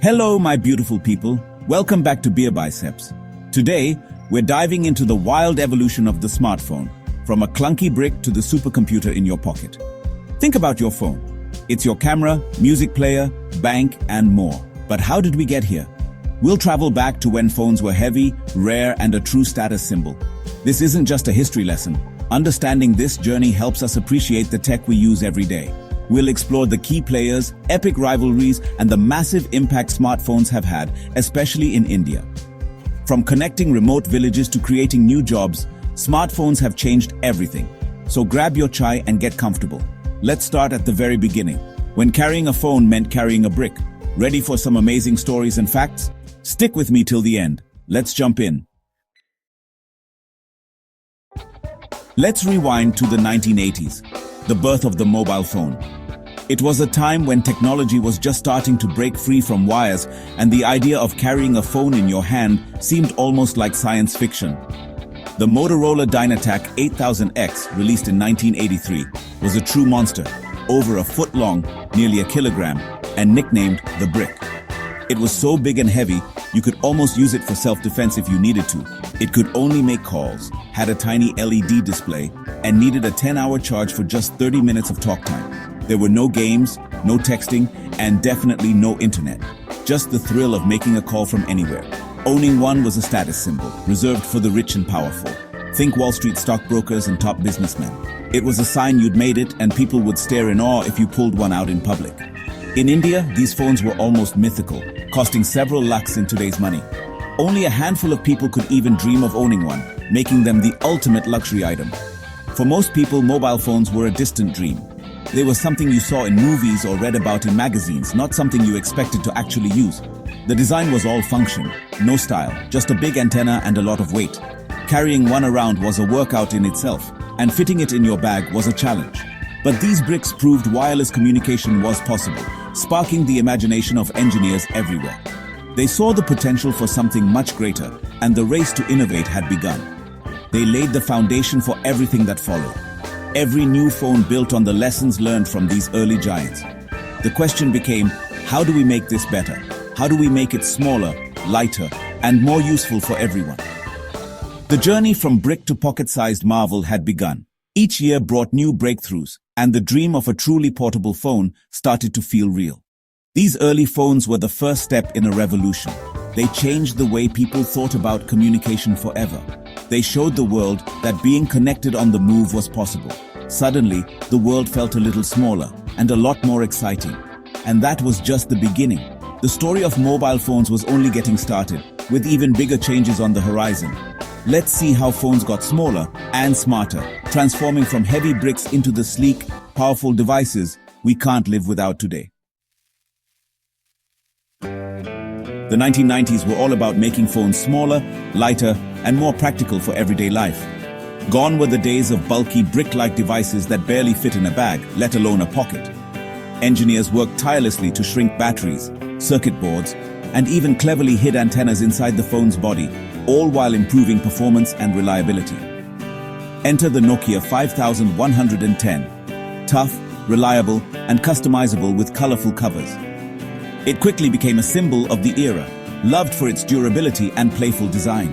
Hello, my beautiful people. Welcome back to Beer Biceps. Today, we're diving into the wild evolution of the smartphone, from a clunky brick to the supercomputer in your pocket. Think about your phone. It's your camera, music player, bank, and more. But how did we get here? We'll travel back to when phones were heavy, rare, and a true status symbol. This isn't just a history lesson. Understanding this journey helps us appreciate the tech we use every day. We'll explore the key players, epic rivalries, and the massive impact smartphones have had, especially in India. From connecting remote villages to creating new jobs, smartphones have changed everything. So grab your chai and get comfortable. Let's start at the very beginning, when carrying a phone meant carrying a brick. Ready for some amazing stories and facts? Stick with me till the end. Let's jump in. Let's rewind to the 1980s, the birth of the mobile phone. It was a time when technology was just starting to break free from wires, and the idea of carrying a phone in your hand seemed almost like science fiction. The Motorola Dynatac 8000X, released in 1983, was a true monster, over a foot long, nearly a kilogram, and nicknamed the Brick. It was so big and heavy, you could almost use it for self-defense if you needed to. It could only make calls, had a tiny LED display, and needed a 10-hour charge for just 30 minutes of talk time. There were no games, no texting, and definitely no internet. Just the thrill of making a call from anywhere. Owning one was a status symbol, reserved for the rich and powerful. Think Wall Street stockbrokers and top businessmen. It was a sign you'd made it, and people would stare in awe if you pulled one out in public. In India, these phones were almost mythical, costing several lakhs in today's money. Only a handful of people could even dream of owning one, making them the ultimate luxury item. For most people, mobile phones were a distant dream. They were something you saw in movies or read about in magazines, not something you expected to actually use. The design was all function, no style, just a big antenna and a lot of weight. Carrying one around was a workout in itself, and fitting it in your bag was a challenge. But these bricks proved wireless communication was possible, sparking the imagination of engineers everywhere. They saw the potential for something much greater, and the race to innovate had begun. They laid the foundation for everything that followed. Every new phone built on the lessons learned from these early giants. The question became, how do we make this better? How do we make it smaller, lighter, and more useful for everyone? The journey from brick to pocket-sized marvel had begun. Each year brought new breakthroughs, and the dream of a truly portable phone started to feel real. These early phones were the first step in a revolution. They changed the way people thought about communication forever. They showed the world that being connected on the move was possible. Suddenly, the world felt a little smaller and a lot more exciting. And that was just the beginning. The story of mobile phones was only getting started, with even bigger changes on the horizon. Let's see how phones got smaller and smarter, transforming from heavy bricks into the sleek, powerful devices we can't live without today. The 1990s were all about making phones smaller, lighter, and more practical for everyday life. Gone were the days of bulky brick-like devices that barely fit in a bag, let alone a pocket. Engineers worked tirelessly to shrink batteries, circuit boards, and even cleverly hid antennas inside the phone's body, all while improving performance and reliability. Enter the Nokia 5110. Tough, reliable, and customizable with colorful covers. It quickly became a symbol of the era, loved for its durability and playful design.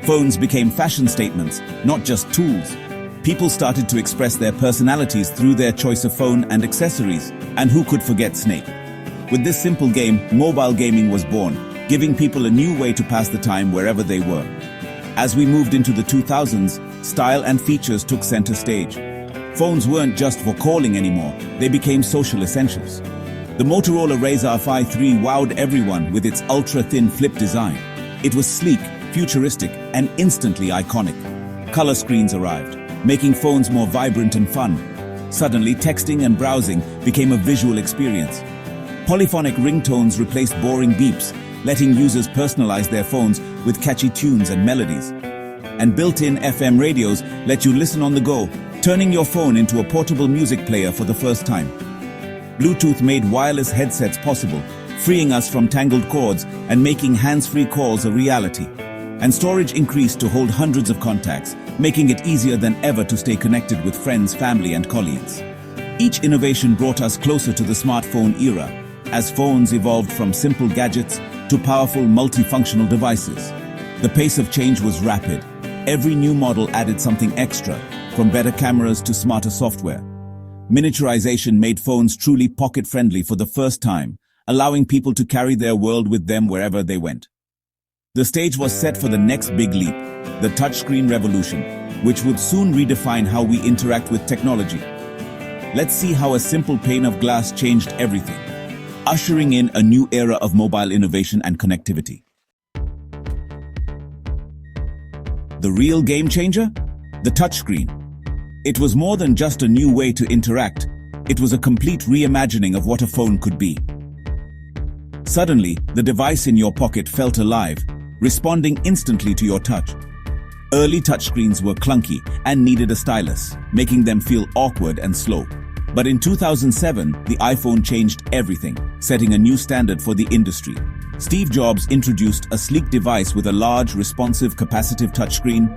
Phones became fashion statements, not just tools. People started to express their personalities through their choice of phone and accessories, and who could forget Snake? With this simple game, mobile gaming was born, giving people a new way to pass the time wherever they were. As we moved into the 2000s, style and features took center stage. Phones weren't just for calling anymore, they became social essentials. The Motorola Razr Phi 3 wowed everyone with its ultra-thin flip design. It was sleek, futuristic, and instantly iconic. Color screens arrived, making phones more vibrant and fun. Suddenly, texting and browsing became a visual experience. Polyphonic ringtones replaced boring beeps, letting users personalize their phones with catchy tunes and melodies. And built-in FM radios let you listen on the go, turning your phone into a portable music player for the first time. Bluetooth made wireless headsets possible, freeing us from tangled cords and making hands-free calls a reality. And storage increased to hold hundreds of contacts, making it easier than ever to stay connected with friends, family, and colleagues. Each innovation brought us closer to the smartphone era, as phones evolved from simple gadgets to powerful multifunctional devices. The pace of change was rapid. Every new model added something extra, from better cameras to smarter software. Miniaturization made phones truly pocket-friendly for the first time, allowing people to carry their world with them wherever they went. The stage was set for the next big leap, the touchscreen revolution, which would soon redefine how we interact with technology. Let's see how a simple pane of glass changed everything, ushering in a new era of mobile innovation and connectivity. The real game changer? The touchscreen. It was more than just a new way to interact. It was a complete reimagining of what a phone could be. Suddenly, the device in your pocket felt alive, responding instantly to your touch. Early touchscreens were clunky and needed a stylus, making them feel awkward and slow. But in 2007, the iPhone changed everything, setting a new standard for the industry. Steve Jobs introduced a sleek device with a large, responsive, capacitive touchscreen.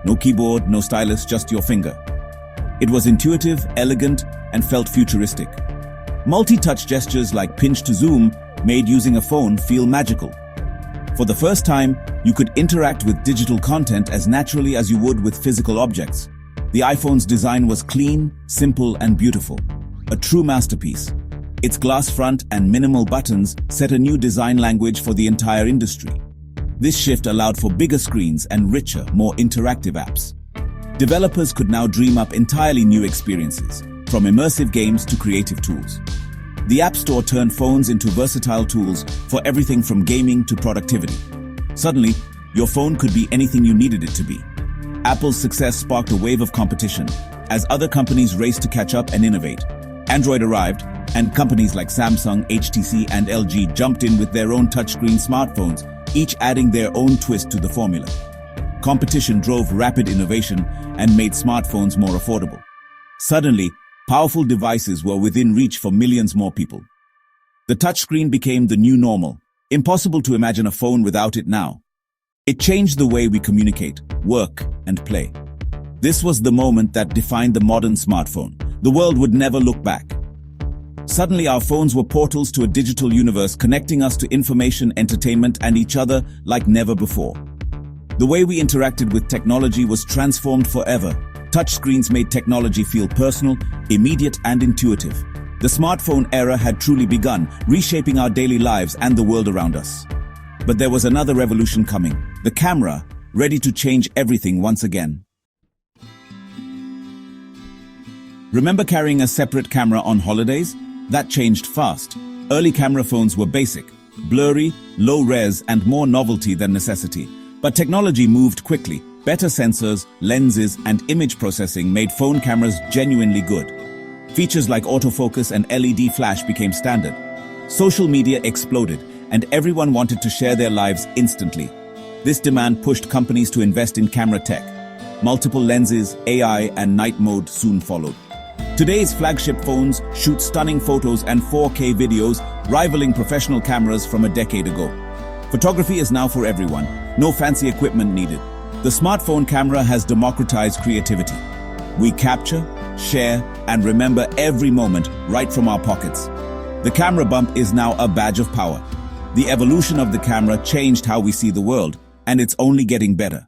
No keyboard, no stylus, just your finger. It was intuitive, elegant, and felt futuristic. Multi-touch gestures like pinch to zoom made using a phone feel magical. For the first time, you could interact with digital content as naturally as you would with physical objects. The iPhone's design was clean, simple, and beautiful. A true masterpiece. Its glass front and minimal buttons set a new design language for the entire industry. This shift allowed for bigger screens and richer, more interactive apps. Developers could now dream up entirely new experiences, from immersive games to creative tools. The App Store turned phones into versatile tools for everything from gaming to productivity. Suddenly, your phone could be anything you needed it to be. Apple's success sparked a wave of competition as other companies raced to catch up and innovate. Android arrived, and companies like Samsung, HTC, and LG jumped in with their own touchscreen smartphones, each adding their own twist to the formula. Competition drove rapid innovation and made smartphones more affordable. Suddenly, powerful devices were within reach for millions more people. The touchscreen became the new normal. Impossible to imagine a phone without it now. It changed the way we communicate, work, and play. This was the moment that defined the modern smartphone. The world would never look back. Suddenly, our phones were portals to a digital universe connecting us to information, entertainment, and each other like never before. The way we interacted with technology was transformed forever. Touchscreens made technology feel personal, immediate, and intuitive. The smartphone era had truly begun, reshaping our daily lives and the world around us. But there was another revolution coming, the camera, ready to change everything once again. Remember carrying a separate camera on holidays? That changed fast. Early camera phones were basic, blurry, low-res, and more novelty than necessity. But technology moved quickly. Better sensors, lenses, and image processing made phone cameras genuinely good. Features like autofocus and LED flash became standard. Social media exploded, and everyone wanted to share their lives instantly. This demand pushed companies to invest in camera tech. Multiple lenses, AI, and night mode soon followed. Today's flagship phones shoot stunning photos and 4K videos, rivaling professional cameras from a decade ago. Photography is now for everyone. No fancy equipment needed. The smartphone camera has democratized creativity. We capture, share, and remember every moment right from our pockets. The camera bump is now a badge of power. The evolution of the camera changed how we see the world, and it's only getting better.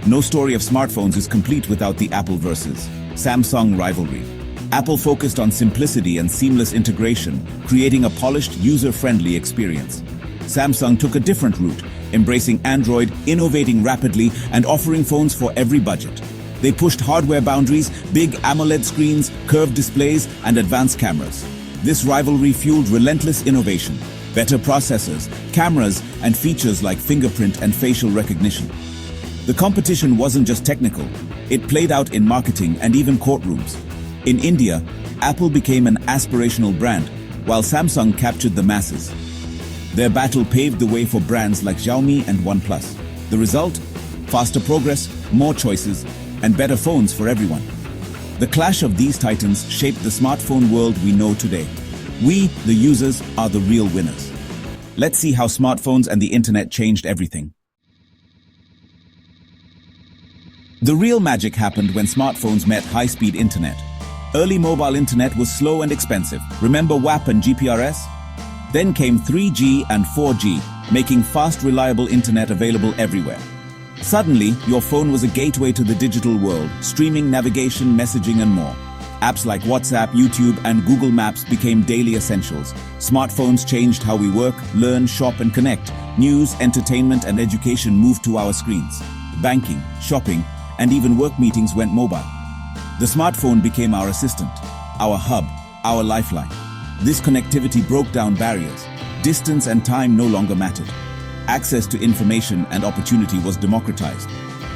No story of smartphones is complete without the Apple versus Samsung rivalry. Apple focused on simplicity and seamless integration, creating a polished, user-friendly experience. Samsung took a different route, embracing Android, innovating rapidly, and offering phones for every budget. They pushed hardware boundaries, big AMOLED screens, curved displays, and advanced cameras. This rivalry fueled relentless innovation, better processors, cameras, and features like fingerprint and facial recognition. The competition wasn't just technical, it played out in marketing and even courtrooms. In India, Apple became an aspirational brand, while Samsung captured the masses. Their battle paved the way for brands like Xiaomi and OnePlus. The result? Faster progress, more choices, and better phones for everyone. The clash of these titans shaped the smartphone world we know today. We, the users, are the real winners. Let's see how smartphones and the internet changed everything. The real magic happened when smartphones met high-speed internet. Early mobile internet was slow and expensive. Remember WAP and GPRS? Then came 3G and 4G, making fast, reliable internet available everywhere. Suddenly, your phone was a gateway to the digital world, streaming, navigation, messaging, and more. Apps like WhatsApp, YouTube, and Google Maps became daily essentials. Smartphones changed how we work, learn, shop, and connect. News, entertainment, and education moved to our screens. Banking, shopping, and even work meetings went mobile. The smartphone became our assistant, our hub, our lifeline. This connectivity broke down barriers. Distance and time no longer mattered. Access to information and opportunity was democratized.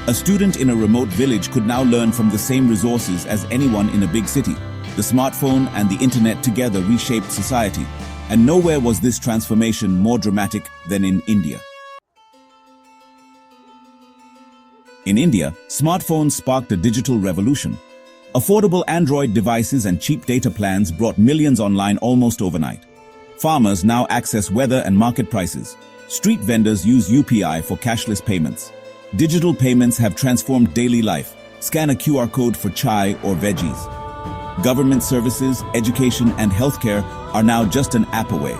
A student in a remote village could now learn from the same resources as anyone in a big city. The smartphone and the internet together reshaped society, and nowhere was this transformation more dramatic than in India. In India, smartphones sparked a digital revolution. Affordable Android devices and cheap data plans brought millions online almost overnight. Farmers now access weather and market prices. Street vendors use UPI for cashless payments. Digital payments have transformed daily life. Scan a QR code for chai or veggies. Government services, education, and healthcare are now just an app away.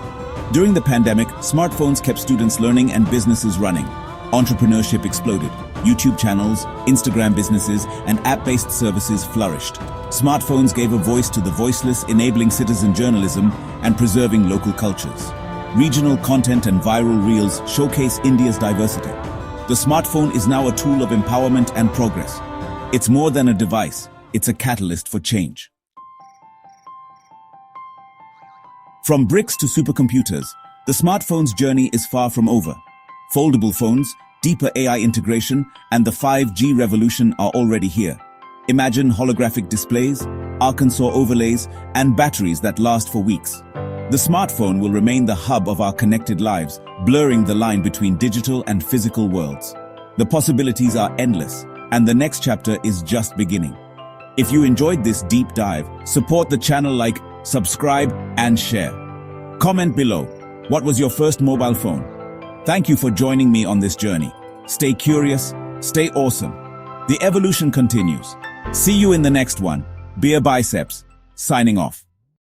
During the pandemic, smartphones kept students learning and businesses running. Entrepreneurship exploded. YouTube channels, Instagram businesses, and app-based services flourished. Smartphones gave a voice to the voiceless, enabling citizen journalism and preserving local cultures. Regional content and viral reels showcase India's diversity. The smartphone is now a tool of empowerment and progress. It's more than a device, it's a catalyst for change. From bricks to supercomputers, the smartphone's journey is far from over. Foldable phones, deeper AI integration, and the 5G revolution are already here. Imagine holographic displays, Arkansas overlays, and batteries that last for weeks. The smartphone will remain the hub of our connected lives, blurring the line between digital and physical worlds. The possibilities are endless, and the next chapter is just beginning. If you enjoyed this deep dive, support the channel, like, subscribe, and share. Comment below, what was your first mobile phone? Thank you for joining me on this journey. Stay curious, stay awesome. The evolution continues. See you in the next one. Beer Biceps, signing off.